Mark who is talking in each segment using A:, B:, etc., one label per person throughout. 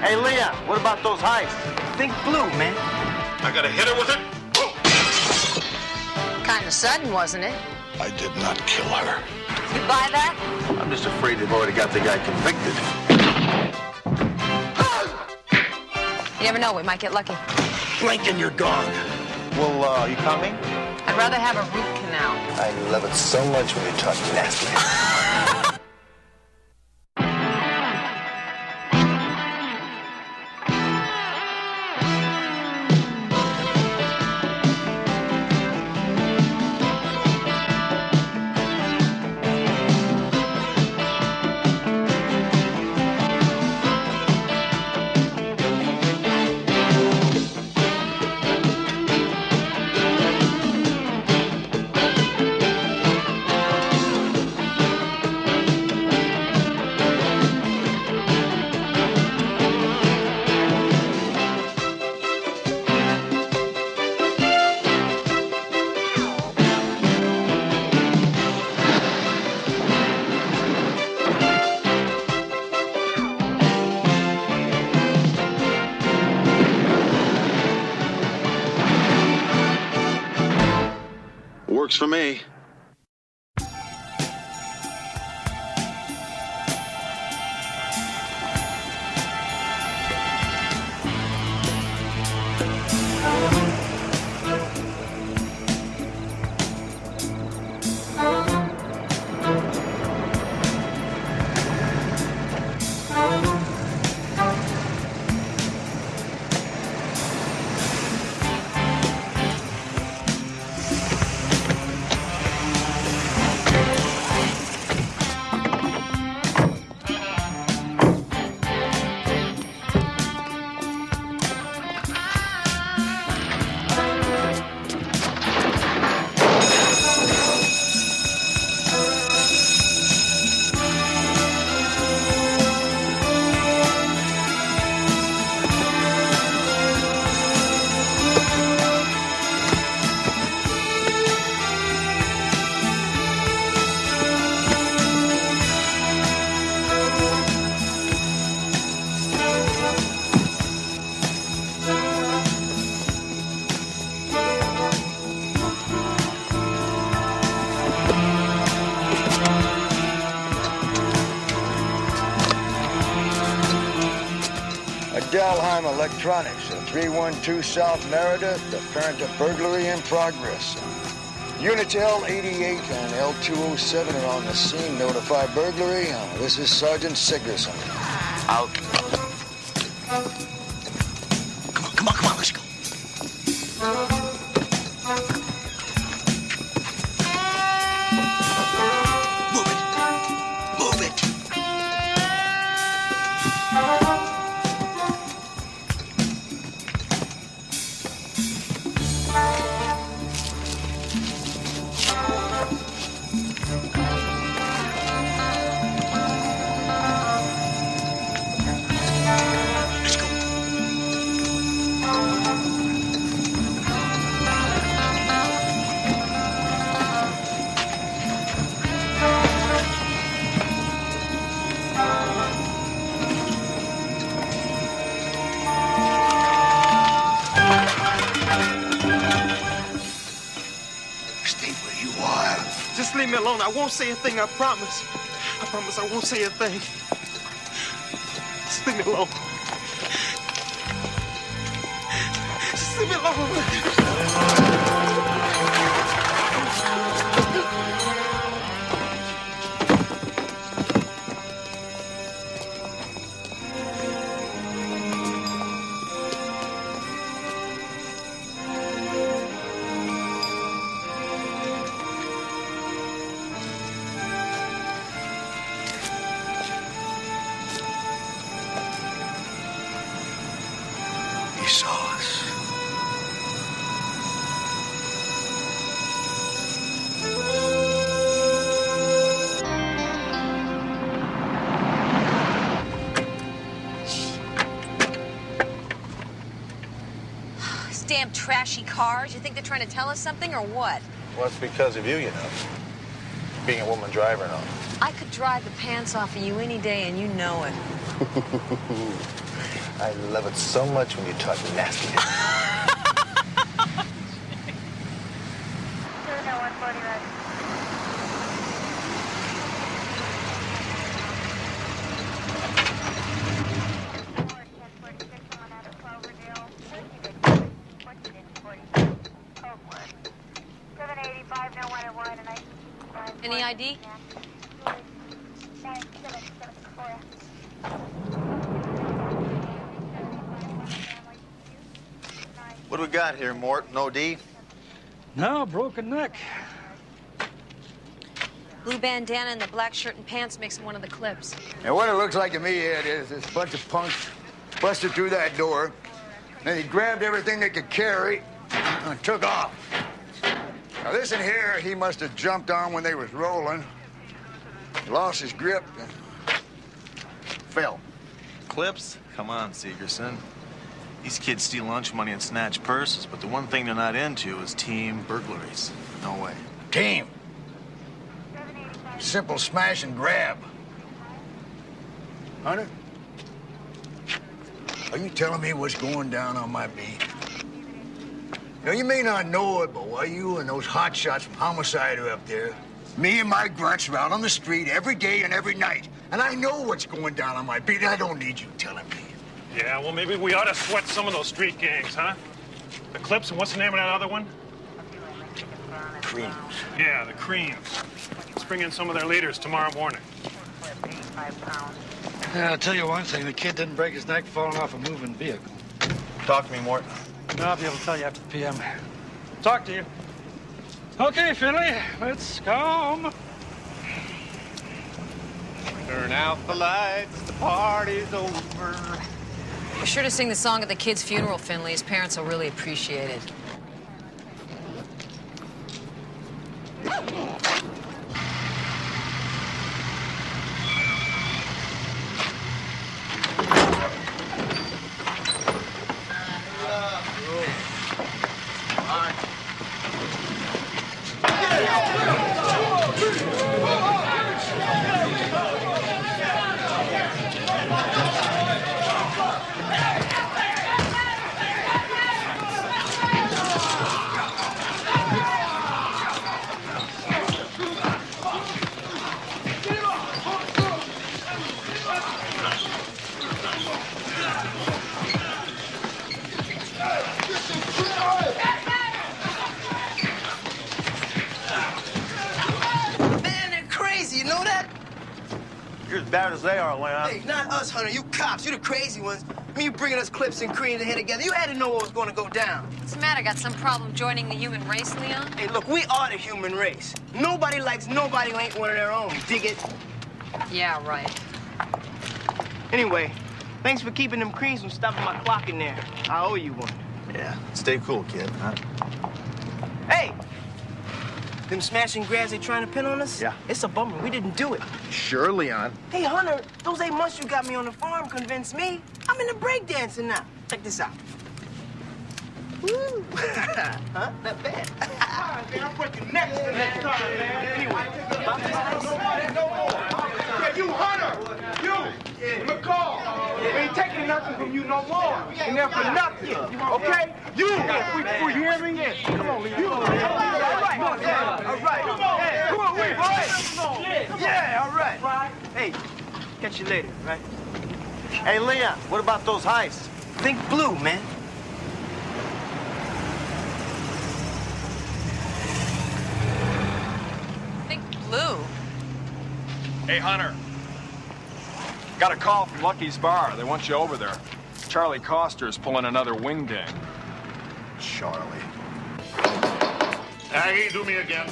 A: Hey, Leon, what about those heists?
B: Think blue, man.
C: I gotta hit her with it.
D: Kind of sudden, wasn't it?
C: I did not kill her.
D: You buy that?
A: I'm just afraid they've already got the guy convicted.
D: You never know, we might get lucky.
C: Blink and you're gone.
A: Well, you coming?
D: I'd rather have a root canal.
A: I love it so much when you talk nasty.
C: Works for me.
E: Dalheim Electronics, 312 South Merida, the current of burglary in progress. Units L88 and L207 are on the scene. Notify burglary. This is Sergeant Sigerson.
A: Out.
C: Come on, let's go. Move it. Stay where you are.
B: Just leave me alone. I won't say a thing, I promise. I promise I won't say a thing. Just leave me alone. Just leave me alone.
C: He saw us.
D: These damn trashy cars. You think they're trying to tell us something or what?
A: Well, it's because of you, you know. Being a woman driver and all.
D: I could drive the pants off of you any day and you know it.
A: I love it so much when you talk nasty to me.
D: Any ID?
A: What do we got here, Mort? No D?
F: No, broken neck.
D: Blue bandana and the black shirt and pants makes him one of the Clips.
E: And what it looks like to me, Ed, is this bunch of punks busted through that door. Then he grabbed everything they could carry and took off. Now, this in here, he must have jumped on when they was rolling, lost his grip, and fell.
G: Clips? Come on, Segerson. These kids steal lunch money and snatch purses, but the one thing they're not into is team burglaries. No way.
E: Team. Simple smash and grab. Hunter? Are you telling me what's going down on my beat? Now, you may not know it, but while you and those hotshots from Homicide are up there, me and my grunts are out on the street every day and every night. And I know what's going down on my beat. I don't need you telling me.
H: Yeah, well, maybe we ought to sweat some of those street gangs, huh? The Clips, and what's the name of that other one?
E: Creams.
H: Yeah, the Creams. Let's bring in some of their leaders tomorrow morning.
F: Yeah, I'll tell you one thing. The kid didn't break his neck falling off a moving vehicle.
A: Talk to me, Mort.
F: No, I'll be able to tell you after the PM. Talk to you. Okay, Finley, let's go home.
A: Turn out the lights, the party's over.
D: Be sure to sing the song at the kid's funeral, Finley. His parents will really appreciate it.
A: You're as bad as they are, Leon.
I: Hey, not us, Hunter. You cops. You the crazy ones. I mean, you bringing us Clips and Creams ahead together. You had to know what was going to go down.
D: What's the matter? Got some problem joining the human race, Leon?
I: Hey, look, we are the human race. Nobody likes nobody who ain't one of their own. Dig it?
D: Yeah, right.
I: Anyway, thanks for keeping them Creams from stopping my clock in there. I owe you one.
G: Yeah, stay cool, kid, huh?
I: Hey! Them smashing grabs they trying to pin on us?
A: Yeah.
I: It's a bummer. We didn't do it.
A: Sure, Leon.
I: Hey, Hunter, those 8 months you got me on the farm convinced me. I'm into breakdancing now. Check this out. Woo! Huh? Not bad. Man, I'm breaking necks the next time, man. Anyway,
B: Yeah, you Hunter! You! McCall! We ain't taking nothing from you no more. Ain't there for nothing. Okay? You! You hear me? Come on, Leon. You! All right. Hey, come on, wait, boy! Yeah, all right.
I: hey, catch you later, right?
A: Hey, Leon, what about those heists?
I: Think blue, man.
D: Think blue.
J: Hey, Hunter. Got a call from Lucky's Bar. They want you over there. Charlie Coster's pulling another wing ding.
A: Charlie.
C: Aggie, do me again.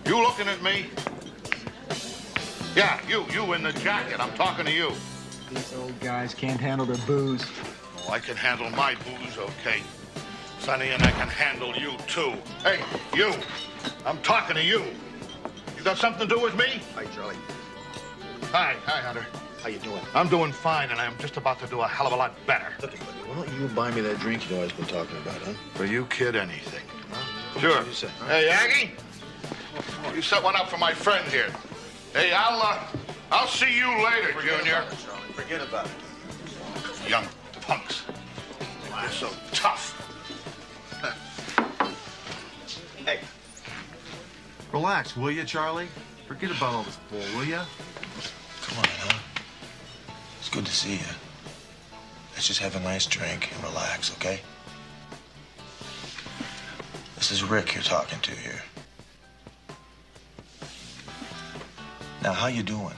C: You looking at me? Yeah, you in the jacket. I'm talking to you.
F: These old guys can't handle their booze.
C: Oh, I can handle my booze, okay. Sonny, and I can handle you, too. Hey, you. I'm talking to you. You got something to do with me?
A: Hi, Charlie.
C: Hi, Hunter. How you doing? I'm doing fine, and I'm just about to do a hell of a lot better.
E: Look, buddy, why don't you buy me that drink you always been talking about, huh?
C: For you, kid, anything.
E: Huh?
C: Sure.
E: You say, huh?
C: Hey, Aggie, you set one up for my friend here. Hey, I'll see you later, Junior.
E: Forget about it.
C: Young punks. They're so tough.
E: Hey. Relax, will you, Charlie? Forget about all this bull, will you?
K: Come on, huh? It's good to see you. Let's just have a nice drink and relax, okay? This is Rick you're talking to here. Now, how you doing?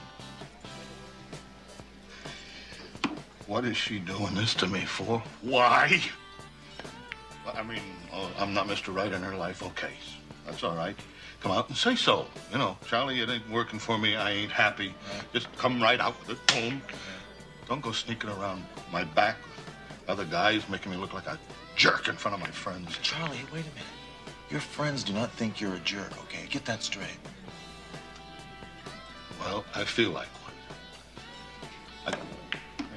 C: What is she doing this to me for? Why? Well, I mean, I'm not Mr. Right in her life. Okay, that's all right. Come out and say so. You know, Charlie, it ain't working for me. I ain't happy. Just come right out with it. Boom. Don't go sneaking around my back with other guys making me look like a jerk in front of my friends.
K: Charlie, wait a minute. Your friends do not think you're a jerk, okay? Get that straight.
C: Well, I feel like one.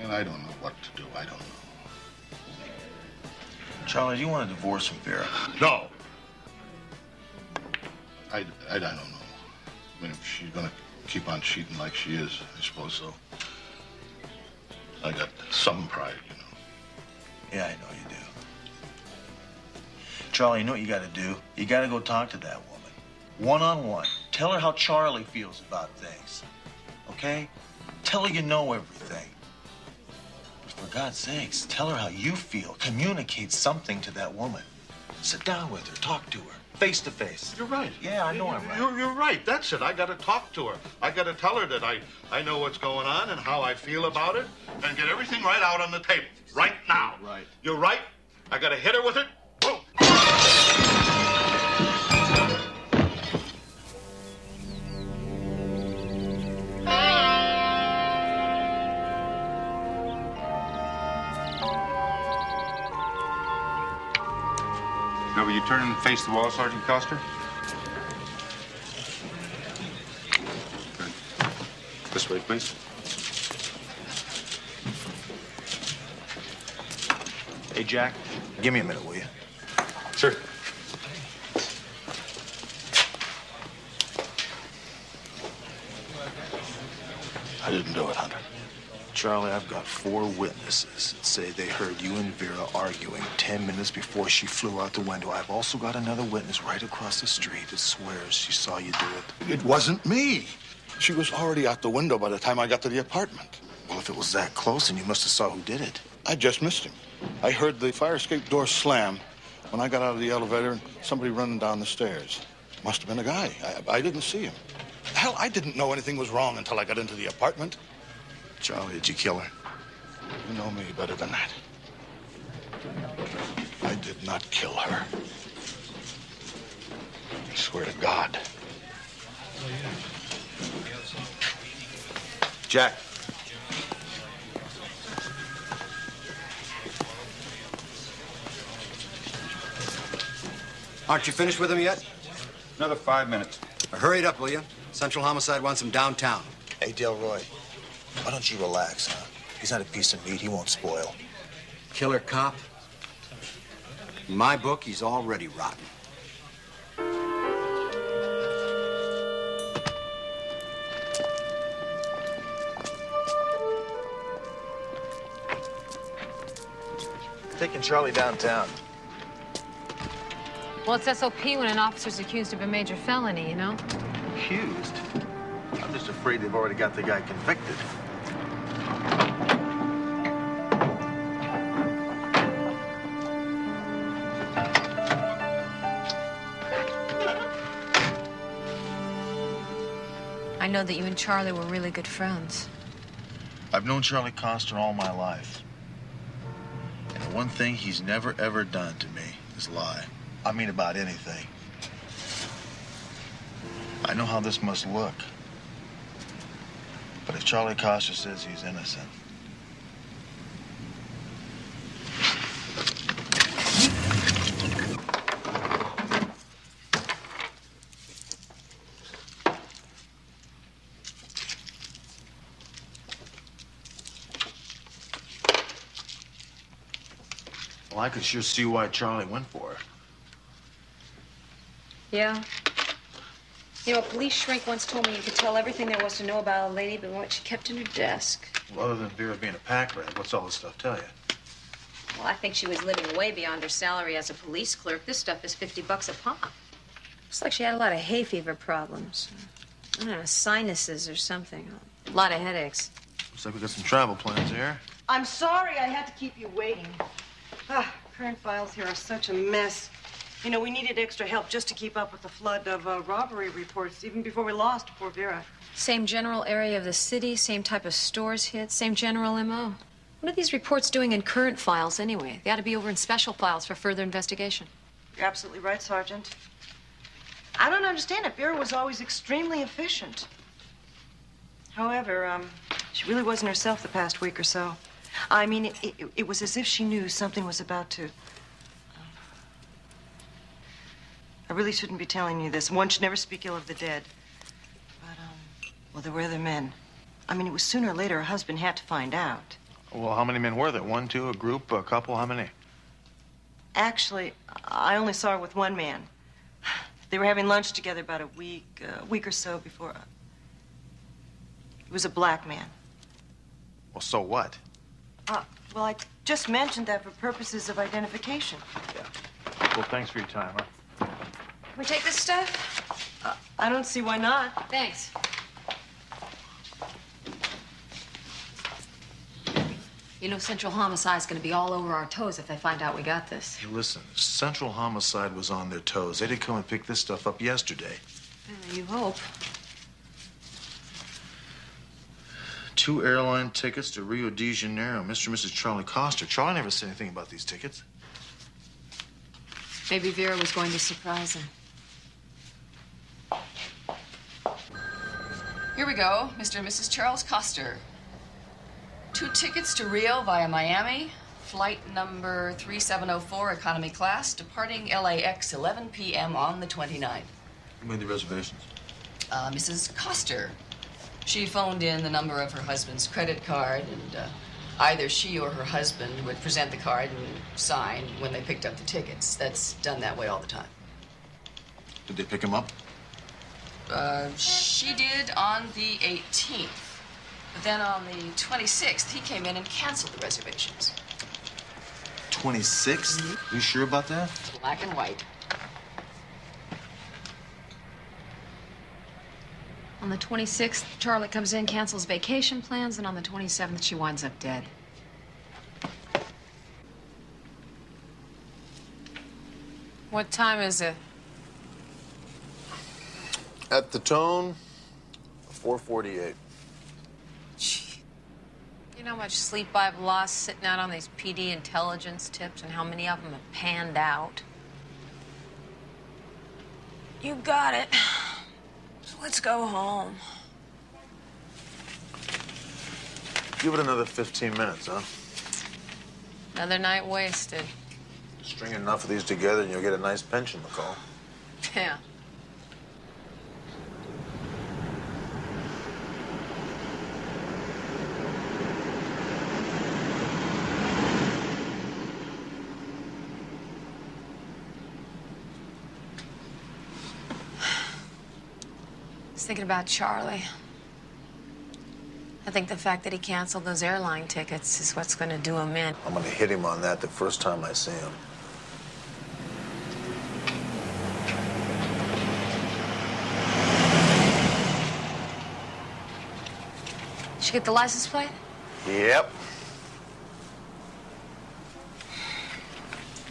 C: And I don't know what to do. I don't know.
K: Charlie, do you want a divorce from Vera?
C: No. I don't know. I mean, if she's gonna keep on cheating like she is, I suppose so. I got some pride, you know.
K: Yeah, I know you do. Charlie, you know what you gotta do? You gotta go talk to that woman. One-on-one. Tell her how Charlie feels about things. Okay? Tell her you know everything. But for God's sakes, tell her how you feel. Communicate something to that woman. Sit down with her. Talk to her. Face to face.
C: You're right.
K: Yeah, I know I'm right.
C: You're right. That's it. I got to talk to her. I got to tell her that I know what's going on and how I feel about it and get everything right out on the table. Right now.
K: Right.
C: You're right. I got to hit her with it. Boom.
L: Now, will you turn and face the wall, Sergeant Custer? Good. This way, please.
K: Hey, Jack, give me a minute, will you?
L: Sure.
C: I didn't do it, Hunter.
K: Charlie, I've got 4 witnesses that say they heard you and Vera arguing 10 minutes before she flew out the window. I've also got another witness right across the street that swears she saw you do it.
C: It wasn't me. She was already out the window by the time I got to the apartment.
K: Well, if it was that close, then you must have saw who did it.
C: I just missed him. I heard the fire escape door slam when I got out of the elevator and somebody running down the stairs. Must have been a guy. I didn't see him. Hell, I didn't know anything was wrong until I got into the apartment.
K: Charlie, did you kill her?
C: You know me better than that. I did not kill her. I swear to God.
K: Jack.
M: Aren't you finished with him yet?
L: Another 5 minutes.
M: Hurry it up, will you? Central Homicide wants him downtown.
K: Hey, Delroy, why don't you relax, huh? He's not a piece of meat. He won't spoil.
M: Killer cop? In my book, he's already rotten.
K: Taking Charlie downtown.
N: Well, it's SOP when an officer's accused of a major felony, you know?
K: Accused? I'm just afraid they've already got the guy convicted.
N: I know that you and Charlie were really good friends.
K: I've known Charlie Coster all my life. And the one thing he's never, ever done to me is lie. I mean about anything. I know how this must look. But if Charlie Coster says he's innocent...
G: Well, I could sure see why Charlie went for her.
D: Yeah. You know, a police shrink once told me you could tell everything there was to know about a lady but what she kept in her desk.
G: Well, other than Vera being a pack rat, what's all this stuff tell you?
D: Well, I think she was living way beyond her salary as a police clerk. This stuff is $50 a pop. Looks like she had a lot of hay fever problems. I don't know, sinuses or something. A lot of headaches.
G: Looks like we got some travel plans here.
I: I'm sorry I had to keep you waiting. Current files here are such a mess. You know, we needed extra help just to keep up with the flood of robbery reports, even before we lost poor Vera.
D: Same general area of the city, same type of stores hit, same general M.O. What are these reports doing in current files anyway? They ought to be over in special files for further investigation.
I: You're absolutely right, Sergeant. I don't understand it. Vera was always extremely efficient. However, she really wasn't herself the past week or so. I mean, it was as if she knew something was about to... I really shouldn't be telling you this. One should never speak ill of the dead. But, well, there were other men. I mean, it was sooner or later her husband had to find out.
G: Well, how many men were there? One, two, a group, a couple? How many?
I: Actually, I only saw her with one man. They were having lunch together about a week or so before. He was a black man.
G: Well, so what?
I: Well, I just mentioned that for purposes of identification.
G: Well, thanks for your time, huh?
D: Can we take this stuff?
I: I don't see why not.
D: Thanks. You know, Central Homicide's gonna be all over our toes if they find out we got this.
G: Hey, listen, Central Homicide was on their toes. They did come and pick this stuff up yesterday.
D: You hope.
G: 2 airline tickets to Rio de Janeiro, Mr. and Mrs. Charlie Coster. Charlie never said anything about these tickets.
D: Maybe Vera was going to surprise him.
O: Here we go, Mr. and Mrs. Charles Coster. 2 tickets to Rio via Miami, flight number 3704, economy class, departing LAX 11 p.m. on the 29th.
G: Who made the reservations?
O: Mrs. Coster. She phoned in the number of her husband's credit card, and either she or her husband would present the card and sign when they picked up the tickets. That's done that way all the time.
G: Did they pick him up?
O: She did on the 18th. But then on the 26th, he came in and canceled the reservations.
G: 26th? You sure about that?
O: Black and white.
D: On the 26th, Charlie comes in, cancels vacation plans, and on the 27th, she winds up dead. What time is it?
G: At the tone, 4:48.
D: You know how much sleep I've lost sitting out on these PD intelligence tips and how many of them have panned out? You got it. So let's go home.
G: Give it another 15 minutes, huh?
D: Another night wasted.
G: String enough of these together and you'll get a nice pension, McCall.
D: Yeah. Thinking about Charlie. I think the fact that he canceled those airline tickets is what's going to do him in.
G: I'm gonna hit him on that the first time I see him.
D: Did you get the license plate?
G: Yep.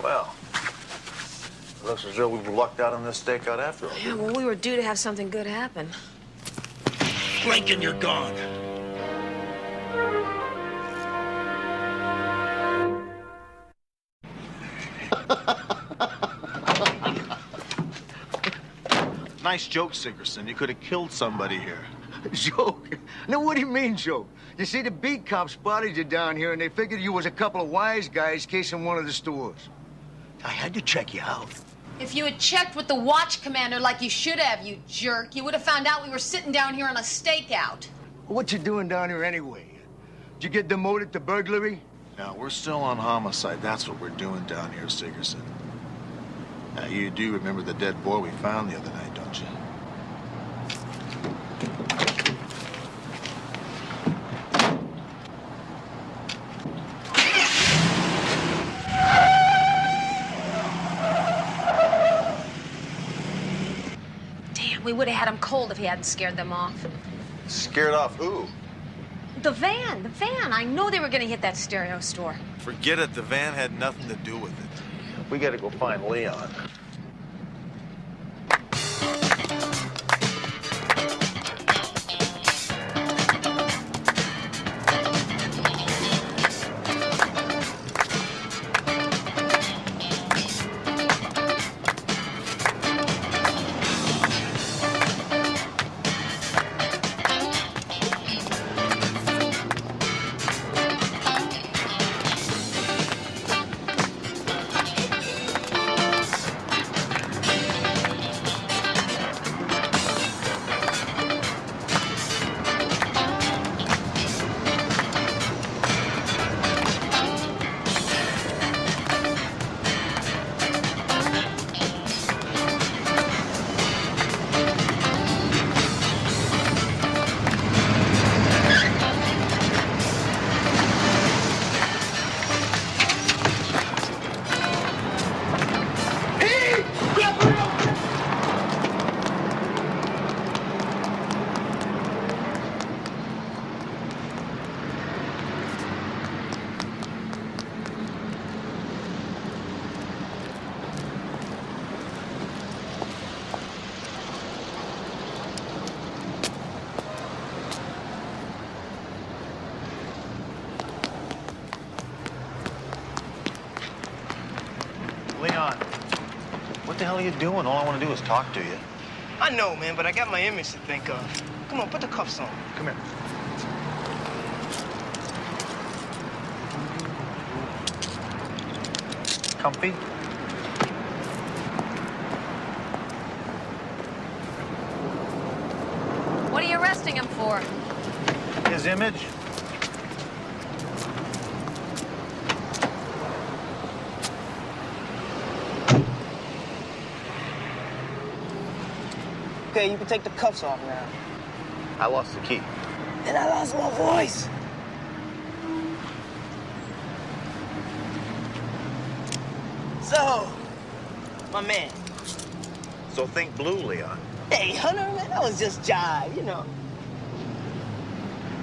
G: Well, looks as though we lucked out on this stakeout after all.
D: Yeah, well, we were due to have something good happen.
C: Blink and you're gone.
G: Nice joke, Sigerson. You could have killed somebody here.
E: Joke? No, what do you mean, joke? You see, the beat cops spotted you down here, and they figured you was a couple of wise guys casing one of the stores. I had to check you out.
N: If you had checked with the watch commander like you should have, you jerk, you would have found out we were sitting down here on a stakeout.
E: What you doing down here anyway? Did you get demoted to burglary?
G: Now, we're still on homicide. That's what we're doing down here, Sigerson. Now, you do remember the dead boy we found the other night, don't you?
D: We would have had him cold if he hadn't scared them off.
G: Scared off who?
D: The van. I know they were going to hit that stereo store.
G: Forget it. The van had nothing to do with it. We got to go find Leon.
A: Leon, what the hell are you doing? All I want to do is talk to you.
I: I know, man, but I got my image to think of. Come on, put the cuffs on.
A: Come here. Comfy?
D: What are you arresting him for?
A: His image?
I: Okay, you can take the cuffs off now.
A: I lost the key.
I: And I lost my voice. So, my man.
A: So think blue, Leon.
I: Hey, Hunter, man, that was just jive, you know.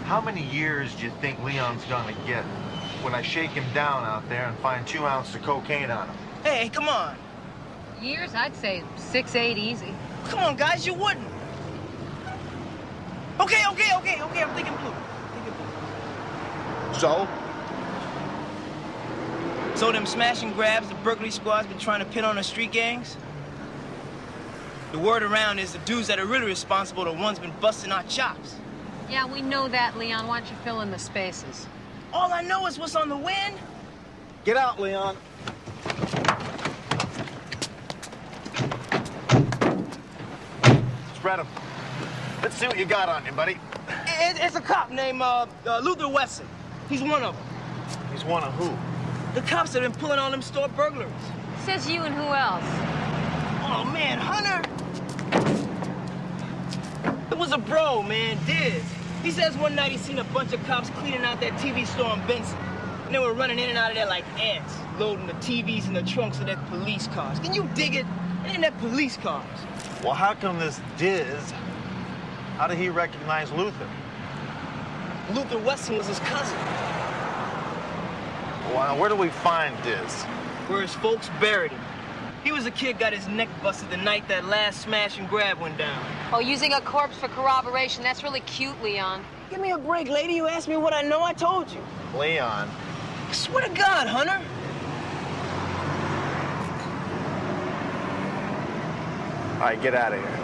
A: How many years do you think Leon's gonna get when I shake him down out there and find 2 ounces of cocaine on him?
I: Hey, come on.
N: Years, I'd say 6, 8 easy.
I: Come on, guys, you wouldn't. Okay, I'm thinking blue.
A: So?
I: So them smash and grabs the burglary squad's been trying to pin on the street gangs? The word around is the dudes that are really responsible are the ones been busting our chops.
N: Yeah, we know that, Leon. Why don't you fill in the spaces?
I: All I know is what's on the wind.
A: Get out, Leon. Spread them. Let's see what you got on you, buddy.
I: It's a cop named Luther Wesson. He's one of them.
A: He's one of who?
I: The cops that have been pulling all them store burglaries.
N: Says you and who else?
I: Oh, man, Hunter. It was a bro, man, Diz. He says one night he seen a bunch of cops cleaning out that TV store in Benson. And they were running in and out of there like ants, loading the TVs in the trunks of their police cars. Can you dig it? They in their police cars.
A: Well, how come this Diz, how did he recognize Luther?
I: Luther Wesson was his cousin.
A: Well, where do we find Diz?
I: Where his folks buried him. He was a kid got his neck busted the night that last smash and grab went down.
N: Oh, using a corpse for corroboration. That's really cute, Leon.
I: Give me a break, lady. You asked me what I know, I told you.
A: Leon.
I: I swear to God, Hunter.
A: All right, get out of here.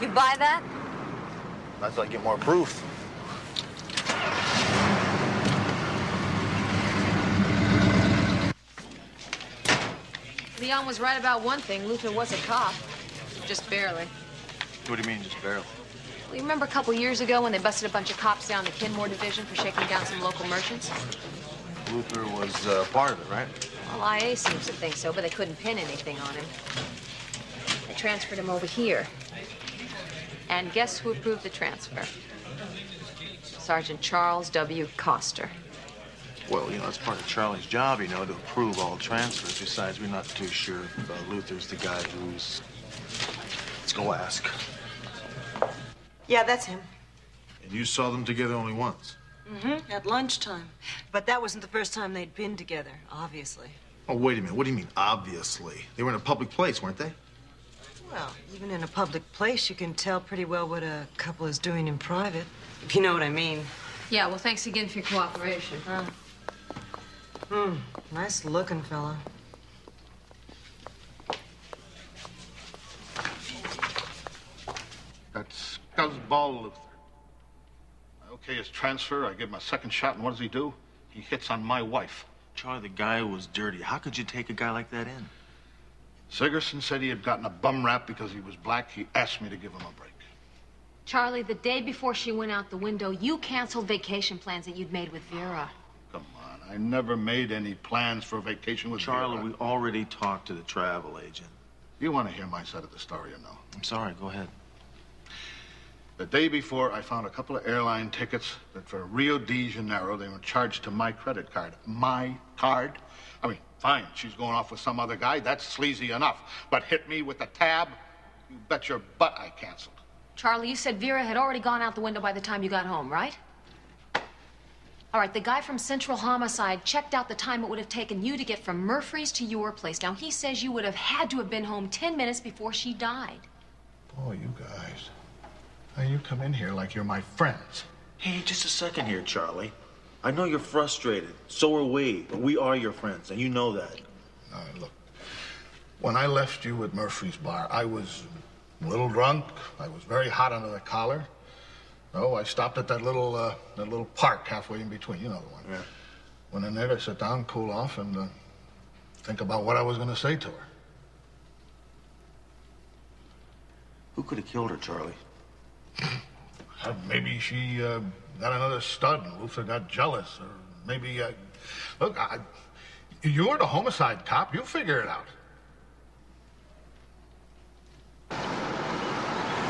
D: You buy that?
A: That's like get more proof.
D: Leon was right about one thing. Luther was a cop. Just barely.
G: What do you mean, just barely?
D: Well, you remember a couple years ago when they busted a bunch of cops down the Kenmore division for shaking down some local merchants?
G: Luther was part of it, right?
D: Well, IA seems to think so, but they couldn't pin anything on him. They transferred him over here. And guess who approved the transfer? Sergeant Charles W. Coster.
G: Well, you know, that's part of Charlie's job, you know, to approve all transfers. Besides, we're not too sure if Luther's the guy who's... Let's go ask.
P: Yeah, that's him.
G: And you saw them together only once?
P: Mm-hmm. At lunchtime. But that wasn't the first time they'd been together, obviously.
G: Oh, wait a minute. What do you mean, obviously? They were in a public place, weren't they?
P: Well, even in a public place, you can tell pretty well what a couple is doing in private, if you know what I mean.
D: Yeah, well, thanks again for your cooperation.
P: Nice looking fella.
C: That's Scuzzball Luther. I okay his transfer, I give him a second shot, and what does he do? He hits on my wife.
G: Charlie, the guy was dirty. How could you take a guy like that in?
C: Sigerson said he had gotten a bum rap because he was black. He asked me to give him a break.
D: Charlie, the day before she went out the window, you canceled vacation plans that you'd made with Vera.
C: Come on, I never made any plans for a vacation with
G: Charlie,
C: Vera.
G: we already talked to the travel agent.
C: You want to hear my side of the story or no?
G: I'm sorry, go ahead.
C: The day before, I found a couple of airline tickets that for Rio de Janeiro, they were charged to my credit card. My card? I mean, fine, she's going off with some other guy. That's sleazy enough. But hit me with a tab, you bet your butt I canceled.
D: Charlie, you said Vera had already gone out the window by the time you got home, right? All right, the guy from Central Homicide checked out the time it would have taken you to get from Murphy's to your place. Now, he says you would have had to have been home 10 minutes before she died.
C: Boy, you guys. Now, you come in here like you're my friends.
K: Hey, just a second here, Charlie. I know you're frustrated. So are we. But we are your friends, and you know that.
C: Look, when I left you at Murphy's bar, I was a little drunk. I was very hot under the collar. Oh, I stopped at that little park halfway in between. You know the one.
K: Yeah.
C: Went in there to sit down, cool off, and think about what I was going to say to her.
K: Who could have killed her, Charlie?
C: Maybe she got another stud and Luther got jealous. Or maybe, look, you're the homicide cop. You figure it out.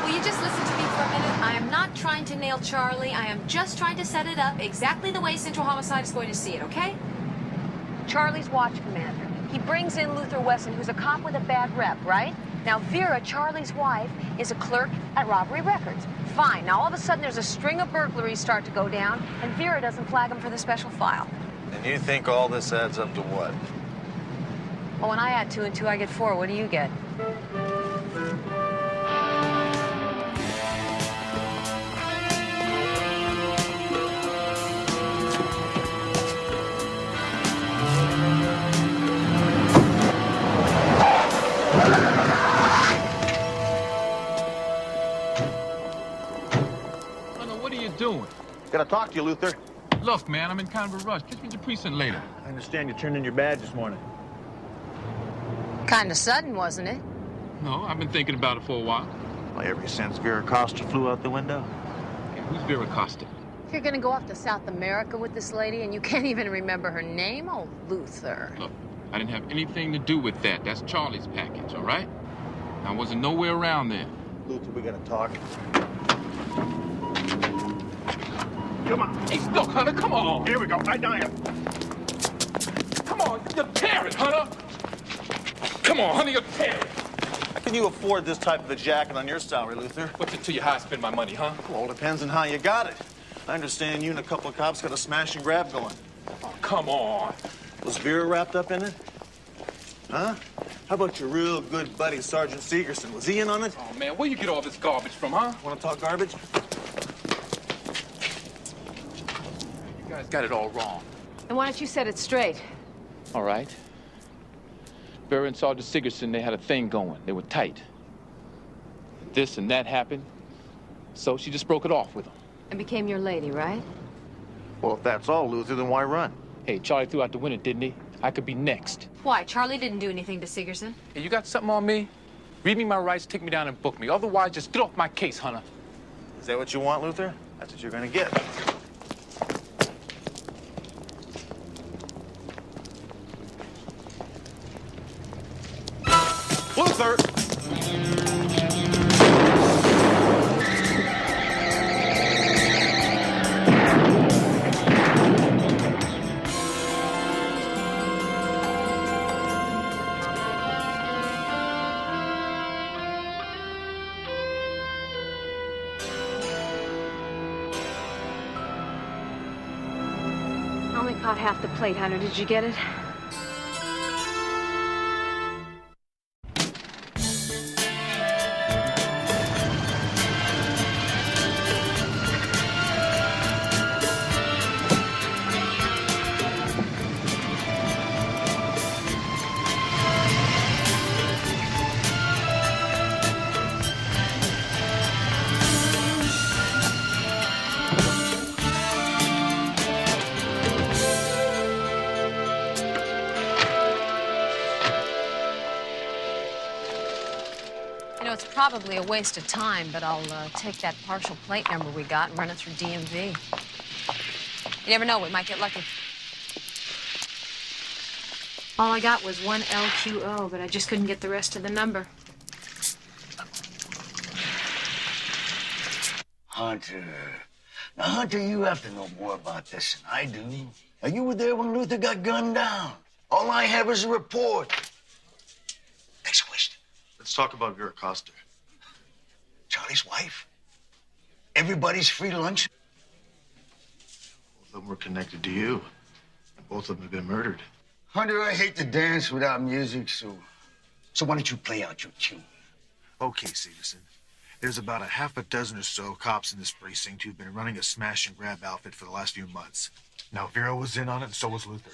D: Will you just listen to me for a minute? I am not trying to nail Charlie. I am just trying to set it up exactly the way Central Homicide is going to see it, okay? Charlie's watch commander. He brings in Luther Wesson, who's a cop with a bad rep, right? Now, Vera, Charlie's wife, is a clerk at Robbery Records. Fine. Now, all of a sudden, there's a string of burglaries start to go down, and Vera doesn't flag them for the special file.
G: And you think all this adds up to what?
D: Well, when I add 2 and 2, I get 4. What do you get?
Q: Doing?
G: Gotta talk to you, Luther.
Q: Look, man, I'm in kind of a rush. Catch me at the precinct later.
G: I understand you turned in your badge this morning.
D: Kind of sudden, wasn't it?
Q: No, I've been thinking about it for a while.
G: Well, ever since Vera Costa flew out the window?
Q: Hey, who's Vera Costa?
D: You're gonna go off to South America with this lady and you can't even remember her name? Oh, Luther.
Q: Look, I didn't have anything to do with that. That's Charlie's package, all right? I wasn't nowhere around there.
G: Luther, we gotta talk.
Q: Come on. Hey, look, Hunter, come on.
C: Here we go. Right down here.
Q: Come on, you're tearing, Hunter. Come on, Hunter, you're tearing.
G: How can you afford this type of a jacket on your salary, Luther?
Q: What's it to you how I spend my money, huh?
G: Well, it depends on how you got it. I understand you and a couple of cops got a smash and grab going.
Q: Oh, come on.
G: Was Vera wrapped up in it? Huh? How about your real good buddy, Sergeant Segerson? Was he in on it?
Q: Oh, man, where you get all this garbage from, huh?
G: Want to talk garbage?
Q: You guys got it all wrong.
D: And why don't you set it straight?
Q: All right. Vera and Sergeant Segerson, they had a thing going. They were tight. This and that happened, so she just broke it off with him.
D: And became your lady, right?
G: Well, if that's all, Luther, then why run?
Q: Hey, Charlie threw out the window, didn't he? I could be next.
D: Why? Charlie didn't do anything to Sigerson.
Q: Hey, you got something on me? Read me my rights, take me down and book me. Otherwise, just get off my case, Hunter.
A: Is that what you want, Luther? That's what you're gonna get.
H: Luther!
D: I only caught half the plate, Hunter. Did you get it? You know, it's probably a waste of time, but I'll take that partial plate number we got and run it through DMV. You never know, we might get lucky. All I got was one LQO, but I just couldn't get the rest of the number.
E: Hunter. Now, Hunter, you have to know more about this than I do. Now, you were there when Luther got gunned down. All I have is a report. Next question.
A: Let's talk about Vera Costa.
E: Charlie's wife? Everybody's free lunch?
A: Both of them were connected to you. And both of them have been murdered.
E: Hunter, I hate to dance without music, so why don't you play out your tune?
A: Okay, Severson. There's about a half a dozen or so cops in this precinct who've been running a smash and grab outfit for the last few months. Now, Vera was in on it, and so was Luther.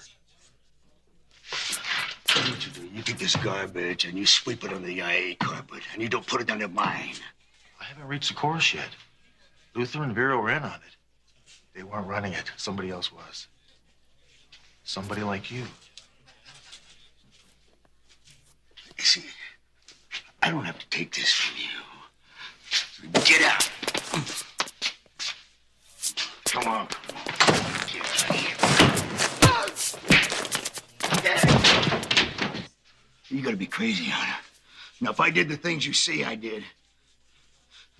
E: What you do? You take this garbage and you sweep it under the IA carpet, and you don't put it under mine.
A: I haven't reached the chorus yet. Luther and Vera were in on it. They weren't running it. Somebody else was. Somebody like you.
E: You see, I don't have to take this from you. Get out. Come on. Get out of here. You gotta be crazy, Hunter. Now, if I did the things you say I did,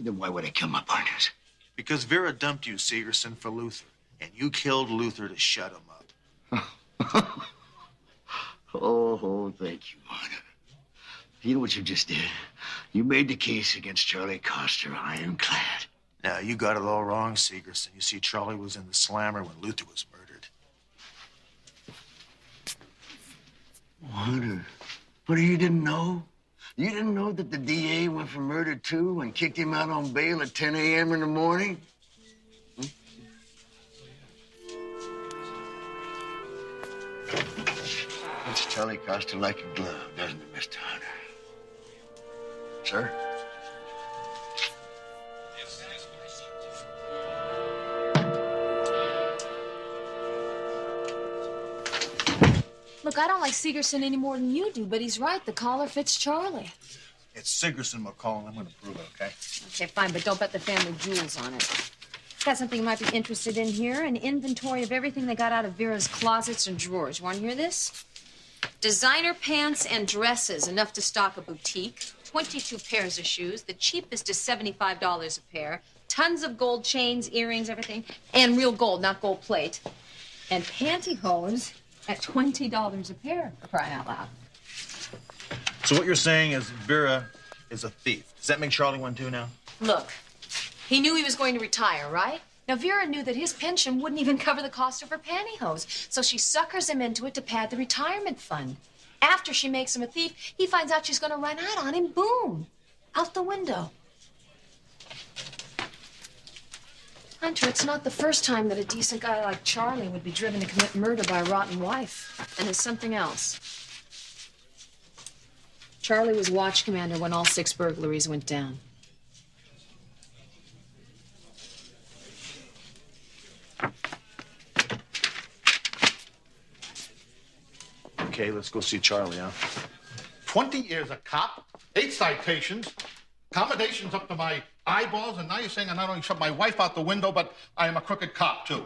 E: then why would I kill my partners?
A: Because Vera dumped you, Segerson, for Luther. And you killed Luther to shut him up.
E: Oh, thank you, Hunter. You know what you just did? You made the case against Charlie Coster ironclad.
A: Now, you got it all wrong, Segerson. You see, Charlie was in the slammer when Luther was murdered.
E: Hunter, what, you didn't know? You didn't know that the DA went for murder, too, and kicked him out on bail at 10 a.m. in the morning? That's Charlie Coster like a glove, doesn't it, Mr. Hunter? Sir?
N: Look, I don't like Segerson any more than you do, but he's right. The collar fits Charlie.
A: It's Segerson McCall, and I'm going to prove it, okay?
D: Okay, fine, but don't bet the family jewels on it. Got something you might be interested in here. An inventory of everything they got out of Vera's closets and drawers. Want to hear this? Designer pants and dresses, enough to stock a boutique. 22 pairs of shoes. The cheapest is $75 a pair. Tons of gold chains, earrings, everything. And real gold, not gold plate. And pantyhose at $20 a pair, for crying out loud.
A: So what you're saying is Vera is a thief. Does that make Charlie one, too, now?
N: Look, he knew he was going to retire, right? Now, Vera knew that his pension wouldn't even cover the cost of her pantyhose, so she suckers him into it to pad the retirement fund. After she makes him a thief, he finds out she's going to run out on him. Boom! Out the window. Hunter, it's not the first time that a decent guy like Charlie would be driven to commit murder by a rotten wife. And there's something else. Charlie was watch commander when all 6 burglaries went down.
G: Let's go see Charlie, huh?
C: 20 years a cop, 8 citations, accommodations up to my eyeballs, and now you're saying I not only shut my wife out the window, but I am a crooked cop, too.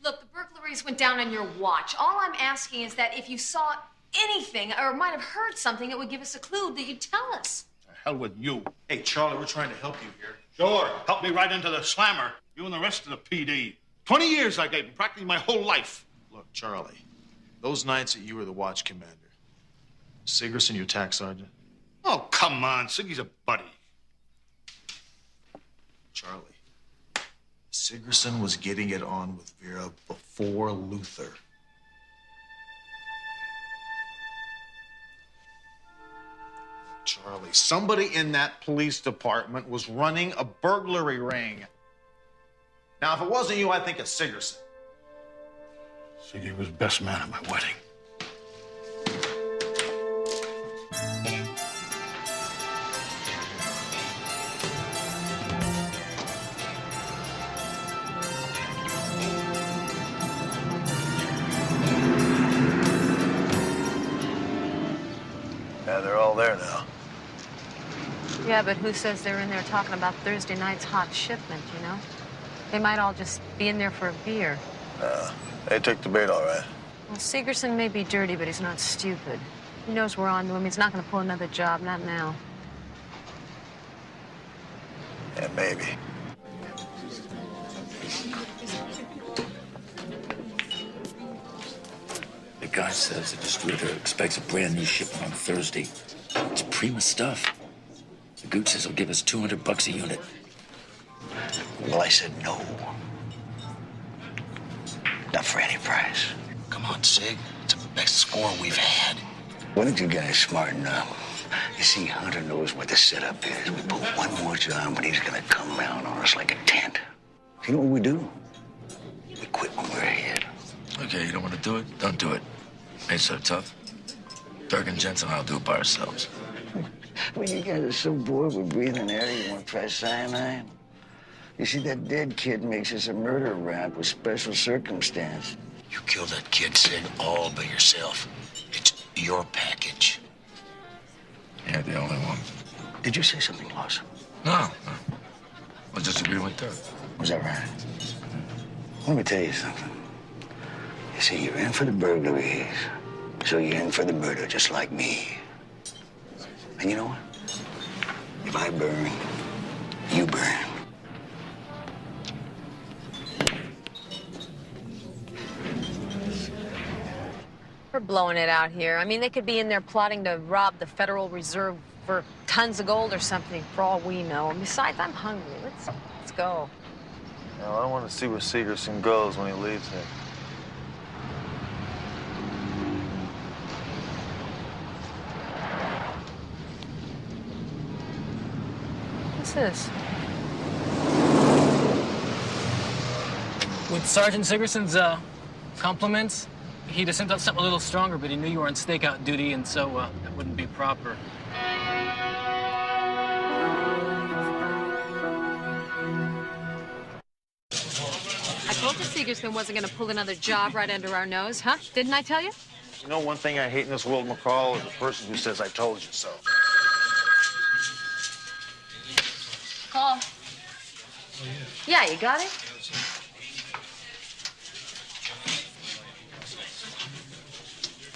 N: Look, the burglaries went down on your watch. All I'm asking is that if you saw anything or might have heard something that would give us a clue, that you'd tell us.
C: The hell with you.
G: Hey, Charlie, we're trying to help you here.
C: Sure. Help me right into the slammer. You and the rest of the PD. 20 years I gave him, practically my whole life.
G: Look, Charlie, those nights that you were the watch commander, Sigerson, your tax sergeant?
C: Oh, come on. Siggy's a buddy.
G: Charlie, Sigerson was getting it on with Vera before Luther. Charlie, somebody in that police department was running a burglary ring. Now, if it wasn't you, I'd think it's Sigerson.
C: Siggy was best man at my wedding.
M: Yeah, they're all there now.
D: Yeah, but who says they're in there talking about Thursday night's hot shipment, you know? They might all just be in there for a beer.
M: They took the bait all right.
D: Well, Sigerson may be dirty, but he's not stupid. He knows we're on to him. He's not going to pull another job, not now.
M: Yeah, maybe.
R: The guy says the distributor expects a brand new shipment on Thursday. It's prima stuff. The Goot says he'll give us $200 a unit.
M: Well, I said no. Not for any price.
R: Come on, Sig. It's the best score we've had.
M: One of you guys smart enough. You see, Hunter knows what the setup is. We put one more job, and he's gonna come down on us like a tent. You know what we do? We quit when we're ahead.
R: Okay, you don't want to do it? Don't do it. Ain't so tough. Dirk and Jensen and I'll do it by ourselves.
M: When you guys are so bored with breathing air, you want to try cyanide? You see, that dead kid makes us a murder rap with special circumstance.
R: You killed that kid, Sig, all by yourself. It's your package. You're the only one.
M: Did you say something, Lawson?
R: No. I just agree with Dirk.
M: Was that right? Let me tell you something. You see, you're in for the burglaries, so you're in for the murder, just like me. And you know what? If I burn, you burn.
D: We're blowing it out here. I mean, they could be in there plotting to rob the Federal Reserve for tons of gold or something, for all we know. And besides, I'm hungry. Let's go.
G: No, I don't want to see where Sigerson goes when he leaves here.
D: What's this?
S: With Sergeant Sigerson's compliments, he'd have sent out something a little stronger, but he knew you were on stakeout duty, and so that wouldn't be proper.
D: I told you Sigerson wasn't going to pull another job right under our nose, huh? Didn't I tell you?
G: You know, one thing I hate in this world, McCall, is the person who says, I told you so.
D: Call. Yeah, you got it?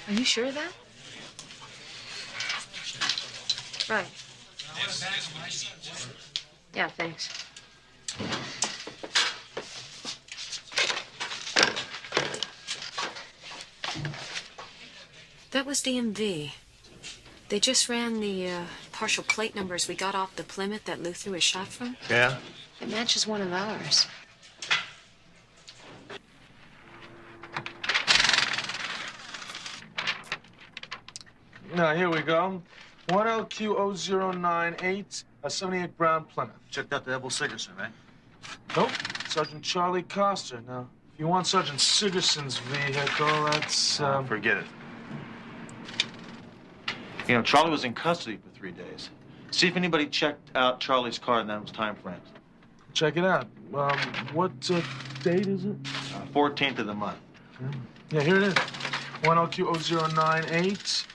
D: Are you sure of that? Right. Yeah, thanks. That was DMV. They just ran the partial plate numbers we got off the Plymouth that Luther was shot from.
G: Yeah?
D: It matches one of ours.
F: Now, here we go. 1LQ0098, a 78 Brown Plymouth.
G: Checked out the Devil Sigerson, right?
F: Nope. Sergeant Charlie Coster. Now, if you want Sergeant Sigerson's vehicle, that's,
G: Forget it. You know, Charlie was in custody for 3 days. See if anybody checked out Charlie's car in those time frames.
F: Check it out. What date is it?
G: 14th of the month.
F: Yeah, here it is. 102098.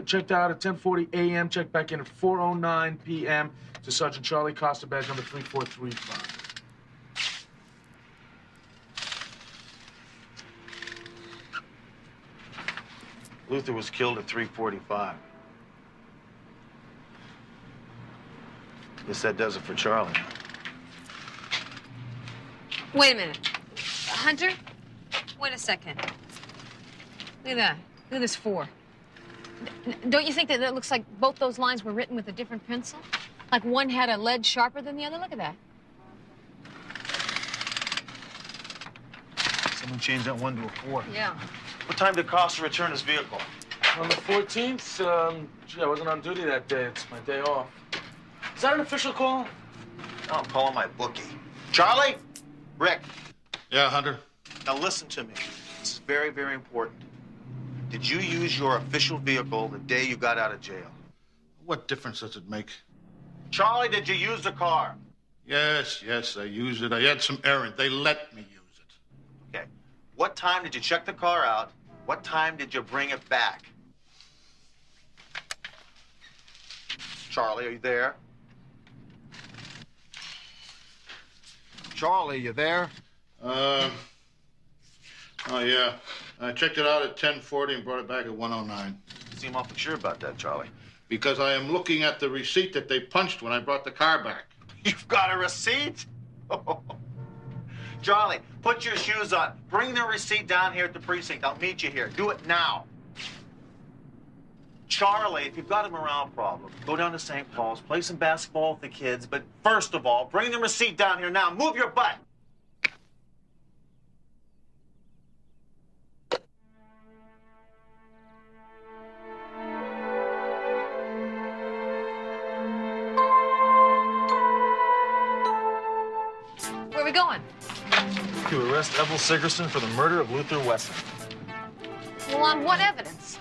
F: Checked out at 10:40 a.m. Checked back in at 4:09 p.m. to Sergeant Charlie Costa, badge number 3435.
G: Luther was killed at 3:45. Guess that does it for Charlie.
D: Wait a minute. Hunter? Wait a second. Look at that. Look at this 4. Don't you think that it looks like both those lines were written with a different pencil? Like one had a lead sharper than the other? Look at that.
G: Someone changed that 1 to a 4.
D: Yeah.
G: What time did Costa return his vehicle?
F: On the 14th, gee, I wasn't on duty that day. It's my day off. Is that an official call?
G: No, I'm calling my bookie. Charlie? Rick.
C: Yeah, Hunter?
G: Now listen to me. This is very, very important. Did you use your official vehicle the day you got out of jail?
C: What difference does it make?
G: Charlie, did you use the car?
C: Yes, I used it. I had some errand. They let me use it.
G: Okay. What time did you check the car out? What time did you bring it back? Charlie, are you there? Charlie, you there?
C: Oh, yeah. I checked it out at 10:40 and brought it back at 1:09.
G: You seem awfully sure about that, Charlie.
C: Because I am looking at the receipt that they punched when I brought the car back.
G: You've got a receipt? Charlie, put your shoes on. Bring the receipt down here at the precinct. I'll meet you here. Do it now. Charlie, if you've got a morale problem, go down to St. Paul's, play some basketball with the kids, but first of all, bring the receipt down here now. Move your butt.
D: Where are we going?
G: To arrest Evel Sigerson for the murder of Luther Wesson.
D: Well, on what evidence?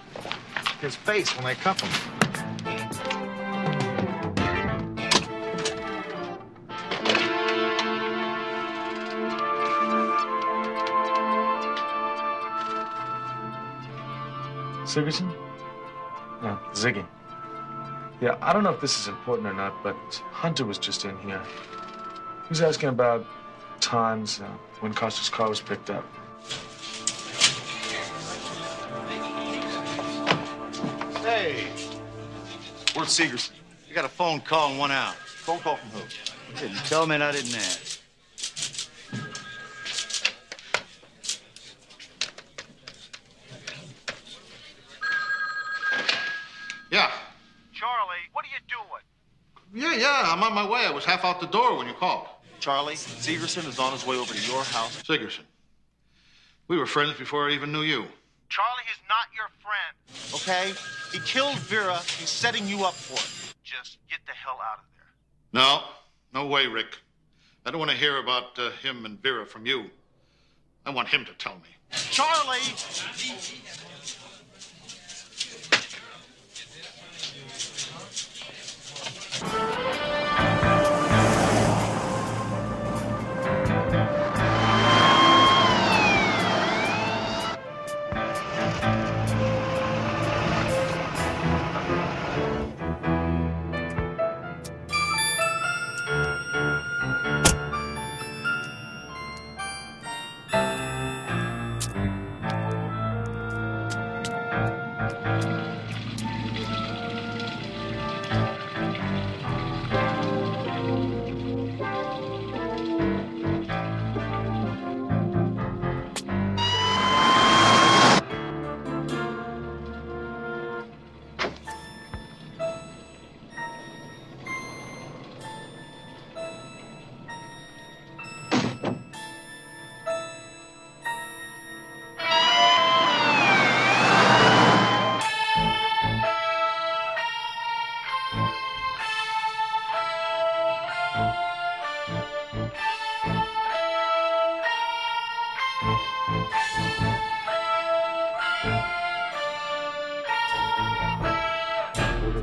G: His face when they cuff him.
F: Sigerson? No, Ziggy. Yeah, I don't know if this is important or not, but Hunter was just in here. He was asking about times when Costa's car was picked up.
C: Hey.
K: Where's Sigerson? I got a phone call and 1 hour.
G: Phone call from who?
K: You tell me I didn't ask.
C: Yeah.
G: Charlie, what are you doing?
C: Yeah, I'm on my way. I was half out the door when you called.
G: Charlie, Sigerson is on his way over to your house.
C: Sigerson. We were friends before I even knew you.
G: Charlie is not your friend, okay? He killed Vera. He's setting you up for it. Just get the hell out of there.
C: No way, Rick. I don't want to hear about him and Vera from you. I want him to tell me.
G: Charlie!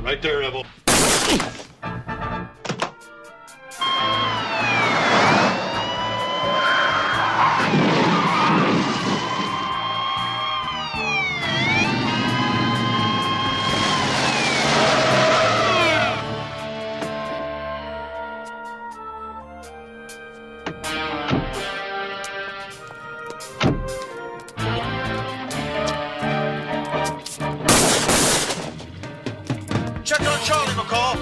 C: Right there, Evel.
K: Charlie, McCall.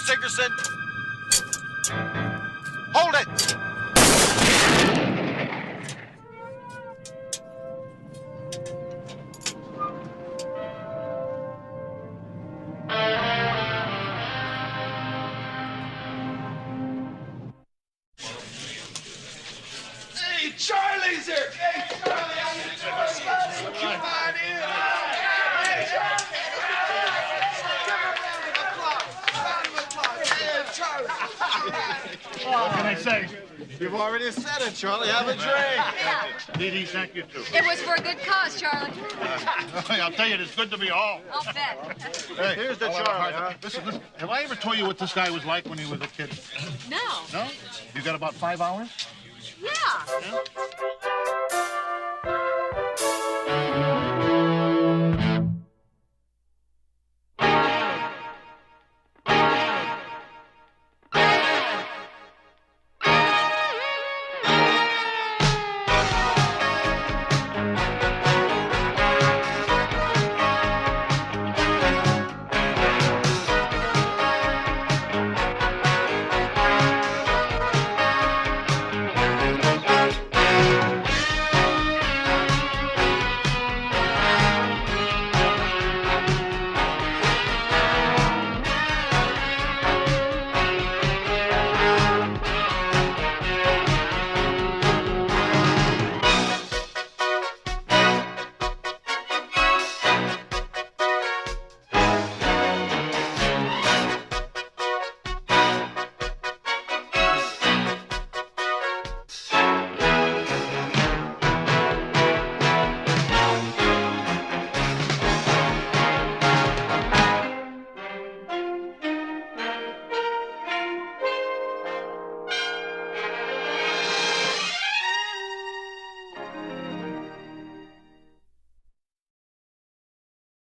K: Sigerson. Hold it!
B: Hey, Charlie's here! Hey, Charlie, I'm here. Come on in. Hey, Charlie!
C: What can I say? You've already said it, Charlie. Have a drink.
N: Yeah.
C: Dee Dee, thank you, too.
N: It was for a good cause, Charlie.
C: I'll tell you, it's good to be home.
N: I'll bet.
C: Hey, here's the Charlie, huh? Listen, have I ever told you what this guy was like when he was a kid?
N: No.
C: No? You got about 5 hours?
N: Yeah.